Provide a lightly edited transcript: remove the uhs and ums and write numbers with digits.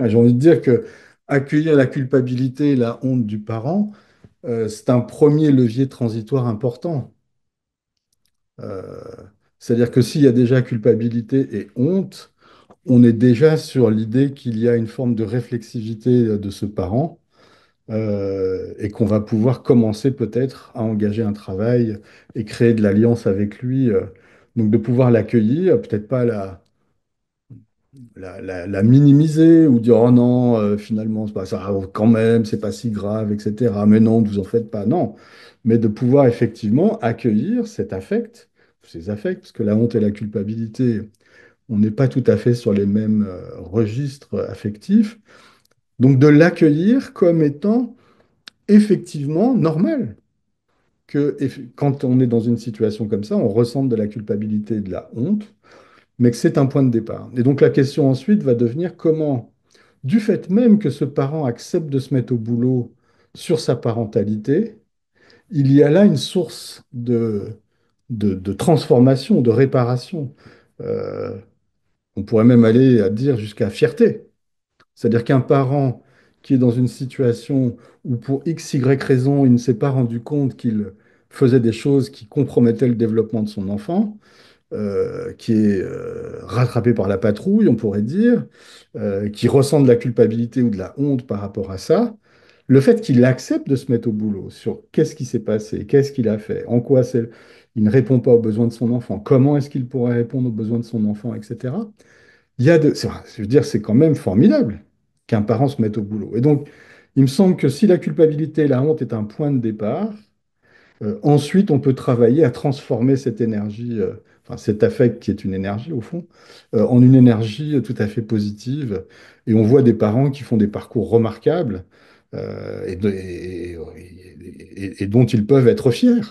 J'ai envie de dire que accueillir la culpabilité et la honte du parent, c'est un premier levier transitoire important. Euh, C'est-à-dire que s'il y a déjà culpabilité et honte, on est déjà sur l'idée qu'il y a une forme de réflexivité de ce parent et qu'on va pouvoir commencer peut-être à engager un travail et créer de l'alliance avec lui. Donc de pouvoir l'accueillir, peut-être pas la minimiser ou dire oh non, finalement, c'est pas ça, quand même, c'est pas si grave, etc. Mais non, ne vous en faites pas. Non. Mais de pouvoir effectivement accueillir cet affect, ces affects, parce que la honte et la culpabilité, on n'est pas tout à fait sur les mêmes registres affectifs. Donc de l'accueillir comme étant effectivement normal. Quand on est dans une situation comme ça, on ressent de la culpabilité et de la honte, mais que c'est un point de départ. Et donc la question ensuite va devenir comment, du fait même que ce parent accepte de se mettre au boulot sur sa parentalité, il y a là une source de transformation, de réparation. Euh, on pourrait même aller à dire jusqu'à fierté. C'est-à-dire qu'un parent qui est dans une situation où pour X, Y raison, il ne s'est pas rendu compte qu'il faisait des choses qui compromettaient le développement de son enfant, qui est rattrapé par la patrouille, on pourrait dire, qui ressent de la culpabilité ou de la honte par rapport à ça, le fait qu'il accepte de se mettre au boulot sur qu'est-ce qui s'est passé, qu'est-ce qu'il a fait, en quoi il ne répond pas aux besoins de son enfant, comment est-ce qu'il pourrait répondre aux besoins de son enfant, etc. Je veux dire, c'est quand même formidable qu'un parent se mette au boulot. Et donc, il me semble que si la culpabilité et la honte est un point de départ, ensuite, on peut travailler à transformer cette énergie, enfin cet affect qui est une énergie au fond, en une énergie tout à fait positive. Et on voit des parents qui font des parcours remarquables et dont ils peuvent être fiers.